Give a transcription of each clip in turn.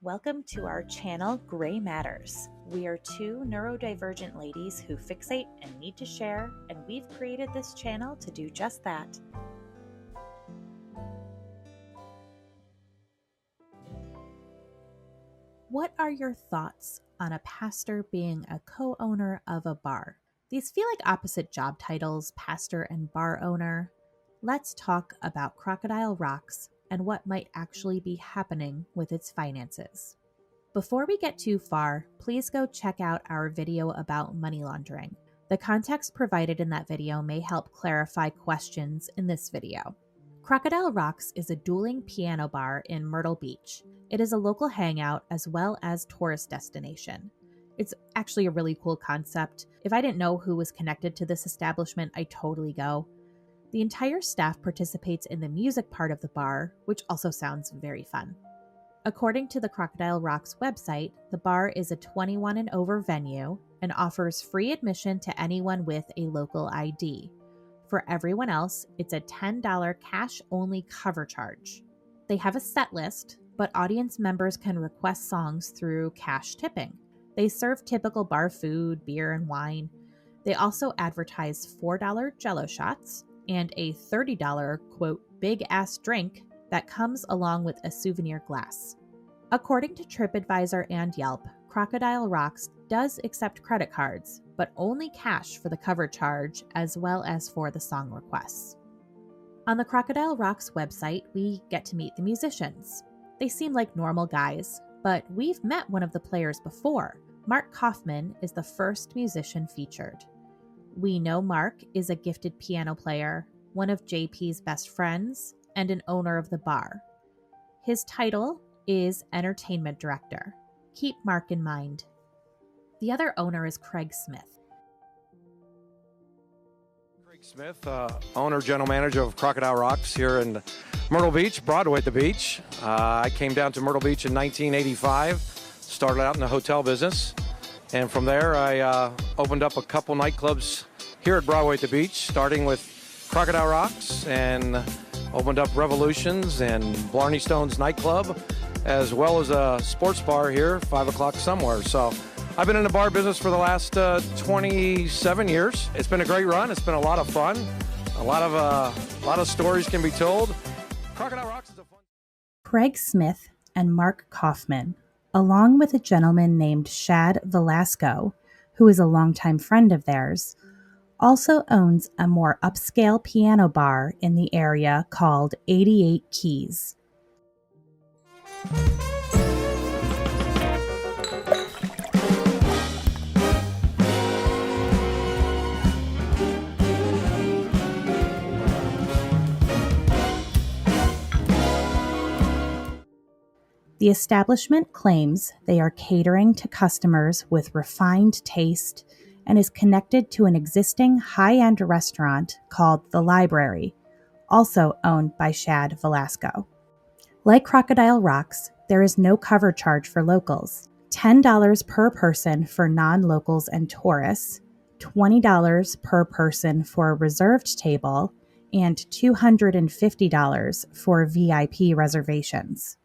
Welcome to our channel, Gray Matters. We are two neurodivergent ladies who fixate and need to share, and we've created this channel to do just that. What are your thoughts on a pastor being a co-owner of a bar? These feel like opposite job titles, pastor and bar owner. Let's talk about Crocodile Rocks and what might actually be happening with its finances. Before we get too far, please go check out our video about money laundering. The context provided in that video may help clarify questions in this video. Crocodile Rocks is a dueling piano bar in Myrtle Beach. It is a local hangout as well as tourist destination. It's actually a really cool concept. If I didn't know who was connected to this establishment, I'd totally go. The entire staff participates in the music part of the bar, which also sounds very fun. According to the Crocodile Rocks website, the bar is a 21 and over venue and offers free admission to anyone with a local ID. For everyone else, it's a $10 cash-only cover charge. They have a set list, but audience members can request songs through cash tipping. They serve typical bar food, beer, and wine. They also advertise $4 Jell-O shots and a $30, quote, big-ass drink that comes along with a souvenir glass. According to TripAdvisor and Yelp, Crocodile Rocks does accept credit cards, but only cash for the cover charge as well as for the song requests. On the Crocodile Rocks website, we get to meet the musicians. They seem like normal guys, but we've met one of the players before. Mark Kaufman is the first musician featured. We know Mark is a gifted piano player, one of JP's best friends, and an owner of the bar. His title is Entertainment Director. Keep Mark in mind. The other owner is Craig Smith. Craig Smith, owner, general manager of Crocodile Rocks here in Myrtle Beach, Broadway at the beach. I came down to Myrtle Beach in 1985, started out in the hotel business, and from there I opened up a couple nightclubs here at Broadway at the beach, starting with Crocodile Rocks, and opened up Revolutions and Blarney Stone's nightclub, as well as a sports bar here, 5 o'clock somewhere. So I've been in the bar business for the last 27 years. It's been a great run. It's been a lot of fun. A lot of stories can be told. Crocodile Rocks is a fun. Craig Smith and Mark Kaufman, along with a gentleman named Shad Velasco, who is a longtime friend of theirs, also owns a more upscale piano bar in the area called 88 Keys. The establishment claims they are catering to customers with refined taste and is connected to an existing high-end restaurant called The Library, also owned by Shad Velasco. Like Crocodile Rocks, there is no cover charge for locals, $10 per person for non-locals and tourists, $20 per person for a reserved table, and $250 for VIP reservations.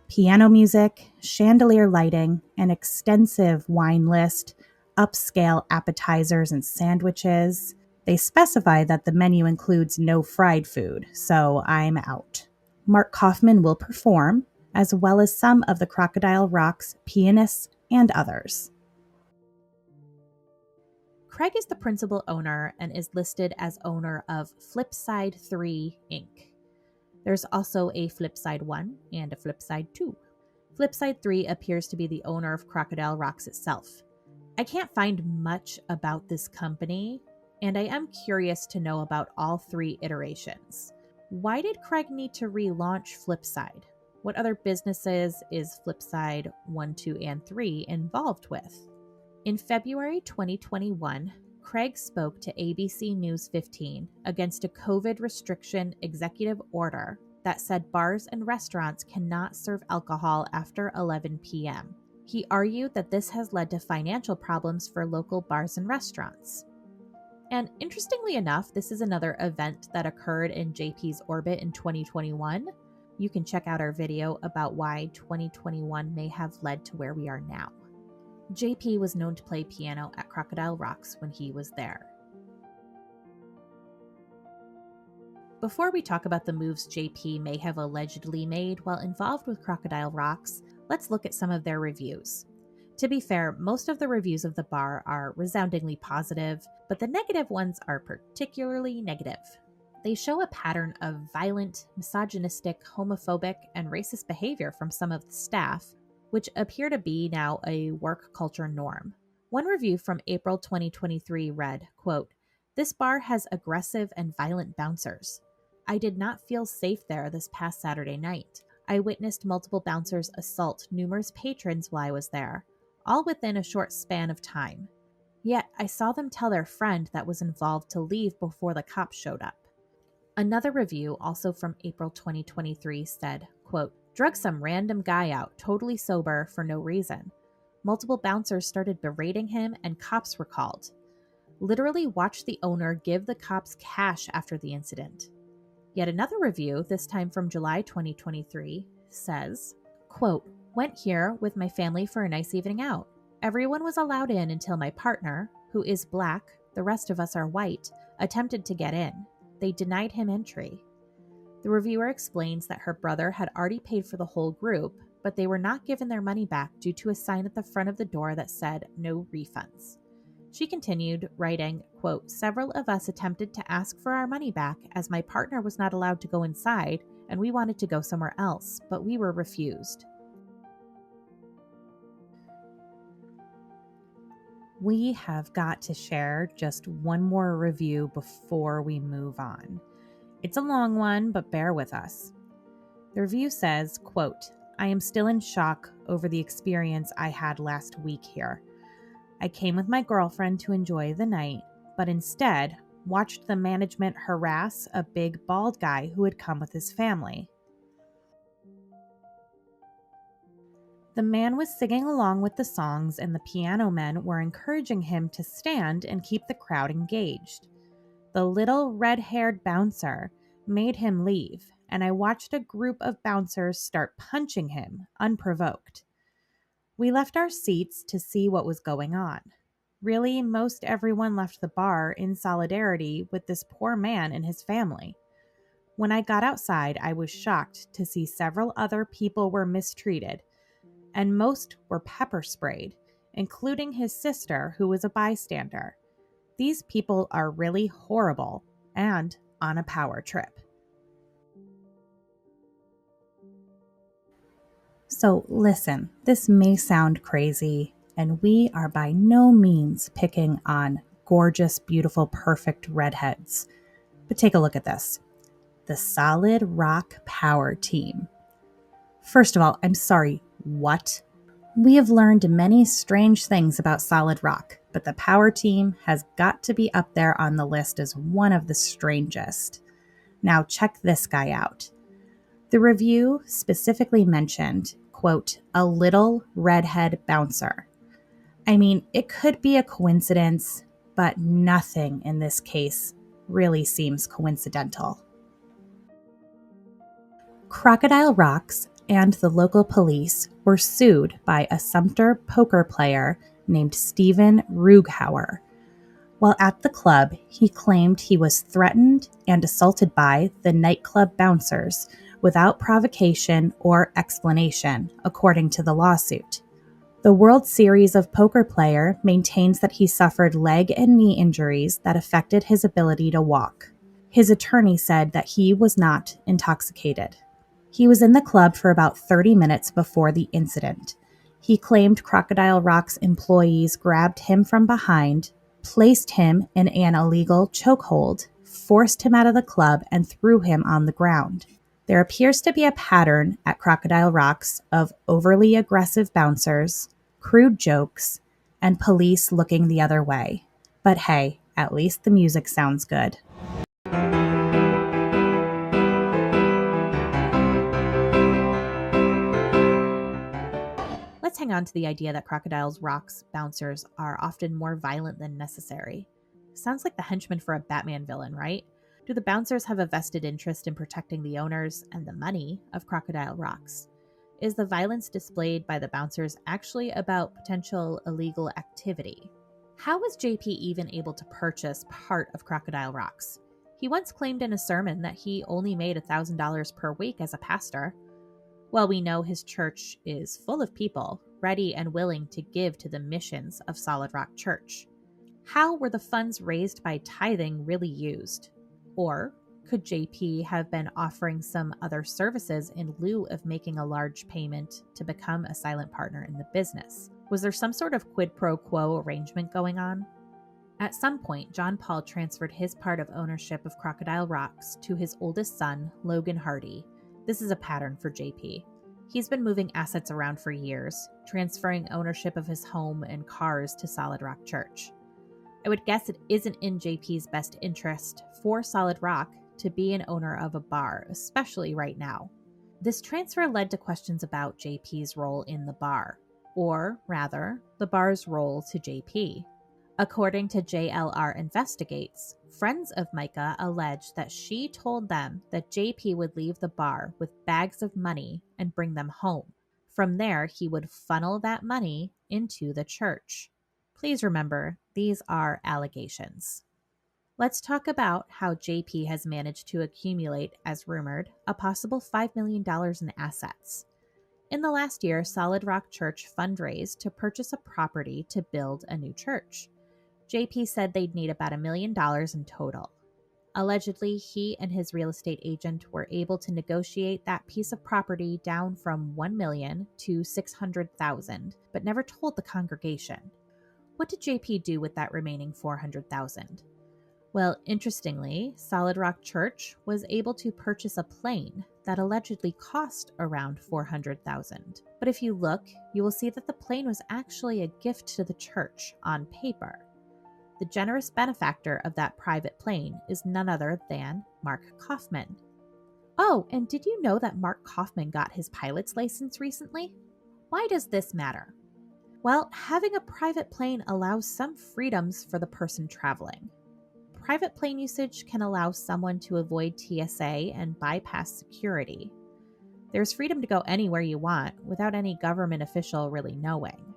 Piano music, chandelier lighting, an extensive wine list, upscale appetizers and sandwiches. They specify that the menu includes no fried food, so I'm out. Mark Kaufman will perform, as well as some of the Crocodile Rocks pianists and others. Craig is the principal owner and is listed as owner of Flipside 3, Inc. There's also a Flipside 1 and a Flipside 2. Flipside 3 appears to be the owner of Crocodile Rocks itself. I can't find much about this company, and I am curious to know about all 3 iterations. Why did Craig need to relaunch Flipside? What other businesses is Flipside 1, 2, and 3 involved with? In February 2021, Craig spoke to ABC News 15 against a COVID restriction executive order that said bars and restaurants cannot serve alcohol after 11 p.m. He argued that this has led to financial problems for local bars and restaurants. And interestingly enough, this is another event that occurred in JP's orbit in 2021. You can check out our video about why 2021 may have led to where we are now. JP was known to play piano at Crocodile Rocks when he was there. Before we talk about the moves JP may have allegedly made while involved with Crocodile Rocks, let's look at some of their reviews. To be fair, most of the reviews of the bar are resoundingly positive, but the negative ones are particularly negative. They show a pattern of violent, misogynistic, homophobic, and racist behavior from some of the staff, which appear to be now a work culture norm. One review from April 2023 read, quote, "This bar has aggressive and violent bouncers. I did not feel safe there this past Saturday night. I witnessed multiple bouncers assault numerous patrons while I was there, all within a short span of time. Yet I saw them tell their friend that was involved to leave before the cops showed up." Another review, also from April 2023, said, quote, "Drug some random guy out, totally sober, for no reason. Multiple bouncers started berating him and cops were called. Literally watched the owner give the cops cash after the incident." Yet another review, this time from July 2023, says, quote, "Went here with my family for a nice evening out. Everyone was allowed in until my partner, who is black, the rest of us are white, attempted to get in. They denied him entry." The reviewer explains that her brother had already paid for the whole group, but they were not given their money back due to a sign at the front of the door that said no refunds. She continued, writing, quote, "Several of us attempted to ask for our money back as my partner was not allowed to go inside and we wanted to go somewhere else, but we were refused." We have got to share just one more review before we move on. It's a long one, but bear with us. The review says, quote, "I am still in shock over the experience I had last week here. I came with my girlfriend to enjoy the night, but instead watched the management harass a big bald guy who had come with his family. The man was singing along with the songs and the piano men were encouraging him to stand and keep the crowd engaged. The little red-haired bouncer made him leave, and I watched a group of bouncers start punching him, unprovoked. We left our seats to see what was going on. Really, most everyone left the bar in solidarity with this poor man and his family. When I got outside, I was shocked to see several other people were mistreated, and most were pepper sprayed, including his sister, who was a bystander. These people are really horrible and on a power trip." So listen, this may sound crazy, and we are by no means picking on gorgeous, beautiful, perfect redheads. But take a look at this. The Solid Rock Power Team. First of all, I'm sorry, what? We have learned many strange things about Solid Rock, but the Power Team has got to be up there on the list as one of the strangest. Now check this guy out. The review specifically mentioned, quote, "a little redhead bouncer." I mean, it could be a coincidence, but nothing in this case really seems coincidental. Crocodile Rocks and the local police were sued by a Sumter poker player named Steven Rughauer. While at the club, he claimed he was threatened and assaulted by the nightclub bouncers without provocation or explanation, according to the lawsuit. The World Series of Poker player maintains that he suffered leg and knee injuries that affected his ability to walk. His attorney said that he was not intoxicated. He was in the club for about 30 minutes before the incident. He claimed Crocodile Rocks employees grabbed him from behind, placed him in an illegal chokehold, forced him out of the club, and threw him on the ground. There appears to be a pattern at Crocodile Rocks of overly aggressive bouncers, crude jokes, and police looking the other way. But hey, at least the music sounds good. Let's hang on to the idea that Crocodile Rocks bouncers are often more violent than necessary. Sounds like the henchman for a Batman villain, right? Do the bouncers have a vested interest in protecting the owners and the money of Crocodile Rocks? Is the violence displayed by the bouncers actually about potential illegal activity? How was JP even able to purchase part of Crocodile Rocks? He once claimed in a sermon that he only made $1,000 per week as a pastor. Well, we know his church is full of people ready and willing to give to the missions of Solid Rock Church. How were the funds raised by tithing really used? Or could JP have been offering some other services in lieu of making a large payment to become a silent partner in the business? Was there some sort of quid pro quo arrangement going on? At some point, John Paul transferred his part of ownership of Crocodile Rocks to his oldest son, Logan Hardy. This is a pattern for JP. He's been moving assets around for years, transferring ownership of his home and cars to Solid Rock Church. I would guess it isn't in JP's best interest for Solid Rock to be an owner of a bar, especially right now. This transfer led to questions about JP's role in the bar, or rather, the bar's role to JP. According to JLR Investigates, friends of Mica alleged that she told them that JP would leave the bar with bags of money and bring them home. From there, he would funnel that money into the church. Please remember, these are allegations. Let's talk about how JP has managed to accumulate, as rumored, a possible $5 million in assets. In the last year, Solid Rock Church fundraised to purchase a property to build a new church. JP said they'd need about $1 million in total. Allegedly, he and his real estate agent were able to negotiate that piece of property down from $1 million to $600,000, but never told the congregation. What did JP do with that remaining $400,000? Well, interestingly, Solid Rock Church was able to purchase a plane that allegedly cost around $400,000. But if you look, you will see that the plane was actually a gift to the church on paper. The generous benefactor of that private plane is none other than Mark Kaufman. Oh, and did you know that Mark Kaufman got his pilot's license recently? Why does this matter? Well, having a private plane allows some freedoms for the person traveling. Private plane usage can allow someone to avoid TSA and bypass security. There's freedom to go anywhere you want without any government official really knowing.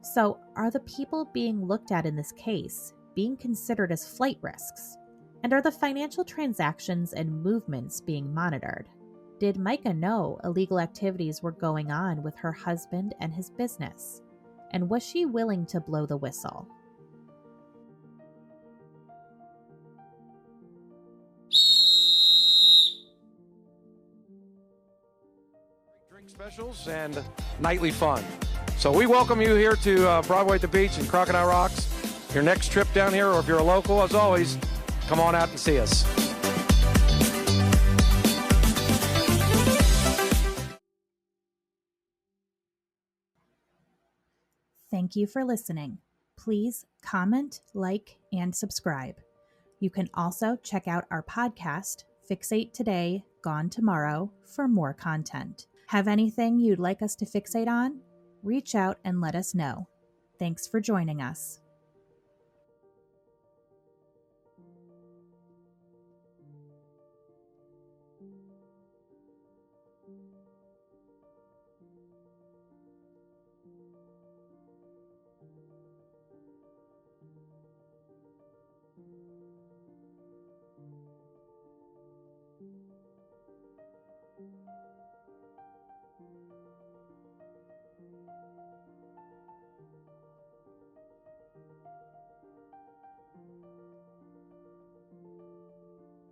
So, are the people being looked at in this case being considered as flight risks? And are the financial transactions and movements being monitored? Did Mica know illegal activities were going on with her husband and his business? And was she willing to blow the whistle? Drink specials and nightly fun. So we welcome you here to Broadway at the Beach and Crocodile Rocks. Your next trip down here, or if you're a local, as always, come on out and see us. Thank you for listening. Please comment, like, and subscribe. You can also check out our podcast, Fixate Today, Gone Tomorrow, for more content. Have anything you'd like us to fixate on? Reach out and let us know. Thanks for joining us.